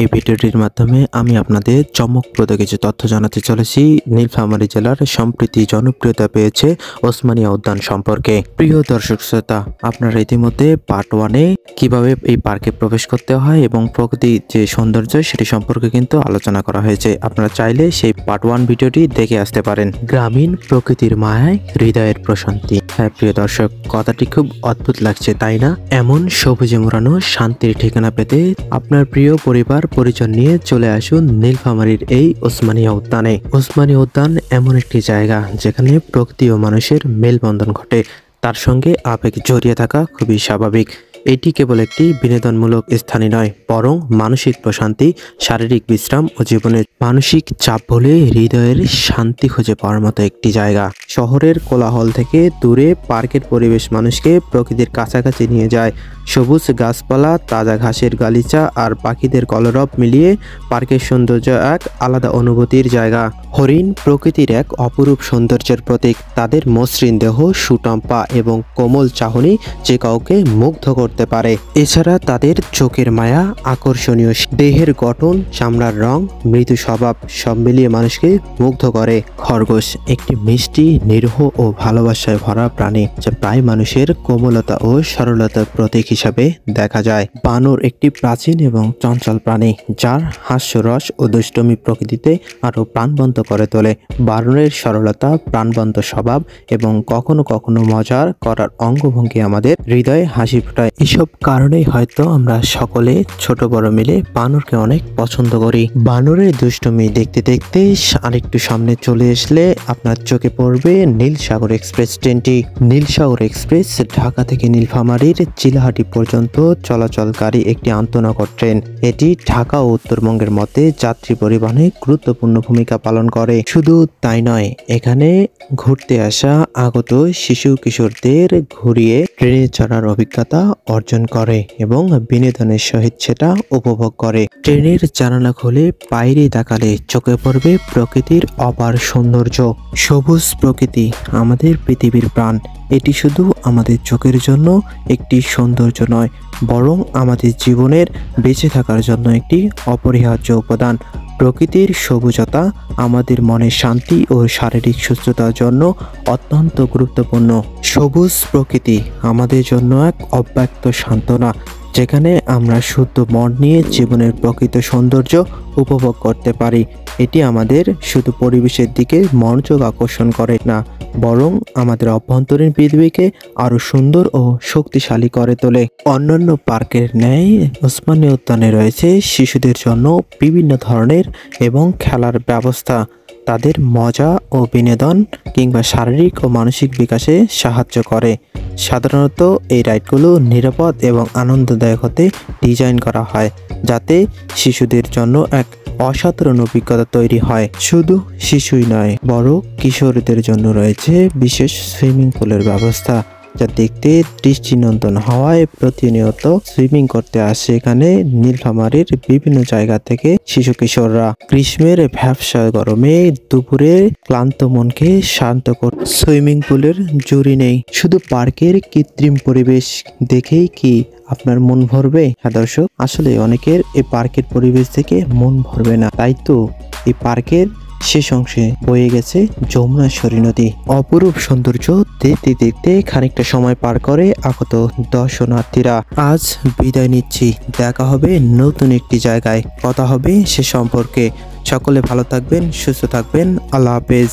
এই ভিডিওটির মাধ্যমে আমি আপনাদের চমকপ্রদ কিছু তথ্য জানাতে চলেছি নীলফামারী জেলার সম্প্রতি জনপ্রিয়তা পেয়েছে ওসমানিয়া উদ্যান সম্পর্কে। প্রিয় দর্শক শ্রোতা, আপনারা ইতিমধ্যে পার্ট 1-এ কিভাবে এই পার্কে প্রবেশ করতে হয় এবং প্রকৃতির যে সৌন্দর্য সেটি সম্পর্কে কিন্তু আলোচনা করা হয়েছে। আপনারা চাইলে সেই পার্ট 1 ভিডিওটি দেখে আসতে পারেন। গ্রামীণ প্রকৃতির মায়ায় হৃদয়ের প্রশান্তি। হ্যাঁ প্রিয় দর্শক, কথাটি খুব অদ্ভুত লাগছে তাই না? এমন সবুজে মোড়ানো শান্তির ঠিকানা পেতে আপনার প্রিয় পরিবার পরিজন নিয়ে চলে আসুন নীলফামারীর এই ওসমানিয়া উদ্যানে। ওসমানিয়া উদ্যান এমন একটি জায়গা যেখানে প্রকৃতি ও মানুষের মেলবন্ধন ঘটে, তার সঙ্গে আবেগ জড়িয়ে থাকা খুবই স্বাভাবিক। এটি কেবল একটি বিনোদনমূলক স্থানই নয়, বরং মানসিক প্রশান্তি, শারীরিক বিশ্রাম ও জীবনের মানসিক চাপ ভুলে হৃদয়ের শান্তি খুঁজে পাওয়ার মতো একটি জায়গা। শহরের কোলাহল থেকে দূরে পার্কের পরিবেশ মানুষকে প্রকৃতির কাছাকাছি নিয়ে যায়। সবুজ গাছপালা, তাজা ঘাসের গালিচা আর পাখিদের কলরব মিলিয়ে পার্কের সৌন্দর্য এক আলাদা অনুভূতির জায়গা। হরিণ প্রকৃতির এক অপরূপ সৌন্দর্যের প্রতীক। তাদের মসৃণ দেহ, সুঠাম পা এবং কোমল চাহনি যে কাউকে মুগ্ধ করতে পারে। এছাড়া তাদের চোখের মায়া, আকর্ষণীয় দেহের গঠন, চামড়ার রং, মৃদু স্বভাব সব মিলিয়ে মানুষকে মুগ্ধ করে। খরগোশ একটি মিষ্টি, নিরীহ ও ভালোবাসায় ভরা প্রাণী যা প্রায় মানুষের কোমলতা ও সরলতার প্রতীক হিসাবে দেখা যায়। বানর একটি প্রাচীন এবং চঞ্চল প্রাণী যার হাস্যরস ও দুষ্টমি প্রকৃতিতে আরো প্রাণবন্ত করে তোলে। বানরের সরলতা, প্রাণবন্ত স্বভাব এবং কখনো কখনো মজার করার অঙ্গভঙ্গি আমাদের হৃদয়ে হাসি ফোটায়। এসব কারণেই হয়তো আমরা সকলে ছোট বড় মিলে বানরকে অনেক পছন্দ করি। বানরের দুষ্টমি দেখতে দেখতে আরেকটু সামনে চলে আসলে আপনার চোখে পড়বে নীলসাগর এক্সপ্রেস ট্রেনটি। নীলসাগর এক্সপ্রেস ঢাকা থেকে নীলফামারীর চিলাহাটি পর্যন্ত চলাচলকারী একটি আন্তনগর ট্রেন। এটি ঢাকা ও উত্তরবঙ্গের মধ্যে যাত্রী পরিবহনে গুরুত্বপূর্ণ ভূমিকা পালন করে। শুধু তাই নয়, এখানে ঘুরতে আসা আগত শিশু কিশোরদের ঘুরিয়ে ট্রেনে চড়ার অভিজ্ঞতা অর্জন করে এবং বিনোদনের সহিত সেটা উপভোগ করে। ট্রেনের জানালা খুলে বাইরে তাকালে চোখে পড়বে প্রকৃতির অপার সৌন্দর্য। সবুজ প্রকৃতি আমাদের পৃথিবীর প্রাণ। এটি শুধু আমাদের চোখের জন্য একটি সৌন্দর্য নয়, বরং আমাদের জীবনের বেঁচে থাকার জন্য একটি অপরিহার্য উপাদান। প্রকৃতির সবুজতা আমাদের মনের শান্তি ও শারীরিক সুস্থতার জন্য অত্যন্ত গুরুত্বপূর্ণ। সবুজ প্রকৃতি আমাদের জন্য এক অব্যক্ত সান্ত্বনা, যেখানে আমরা শুদ্ধ মন নিয়ে জীবনের প্রকৃত সৌন্দর্য উপভোগ করতে পারি। এটি আমাদের শুধু পরিবেশের দিকে মনোযোগ আকর্ষণ করে না, বরং আমাদের অভ্যন্তরীণ পৃথিবীকে আরো সুন্দর ও শক্তিশালী করে তোলে। অন্যান্য পার্কের ন্যায় ওসমানিয়া উদ্যানে রয়েছে শিশুদের জন্য বিভিন্ন ধরনের এবং খেলার ব্যবস্থা। তাদের মজা ও বিনোদন কিংবা শারীরিক ও মানসিক বিকাশে সাহায্য করে। সাধারণত এই রাইডগুলো নিরাপদ এবং আনন্দদায়ক হতে ডিজাইন করা হয়, যাতে শিশুদের জন্য এক অসাধারণ অভিজ্ঞতা তৈরি হয়। শুধু শিশুই নয়, বড় কিশোরদের জন্য রয়েছে বিশেষ সুইমিং পুলের ব্যবস্থা, যা দেখতে দৃষ্টিনন্দন হওয়ায় প্রতিনিয়ত সুইমিং করতে আসে এখানে নীলফামারীর বিভিন্ন জায়গা থেকে শিশু কিশোররা। গ্রীষ্মের ভ্যাপসা গরমে দুপুরে ক্লান্ত মনকে শান্ত করতে সুইমিং পুলের জুড়ি নেই। শুধু পার্কের কৃত্রিম পরিবেশ দেখেই কি আপনার মন ভরবে? হ্যাঁ দর্শক, আসলে অনেকের এই পার্কের পরিবেশ থেকে মন ভরবে না, তাই তো এই পার্কের শেষ অংশে বয়ে গেছে যমুনাশ্বরী নদী। অপরূপ সৌন্দর্য দেখতে দেখতে খানিকটা সময় পার করে আগত দর্শনার্থীরা। আজ বিদায় নিচ্ছি, দেখা হবে নতুন একটি জায়গায়, কথা হবে সে সম্পর্কে। সকলে ভালো থাকবেন, সুস্থ থাকবেন, আল্লাহ হাফেজ।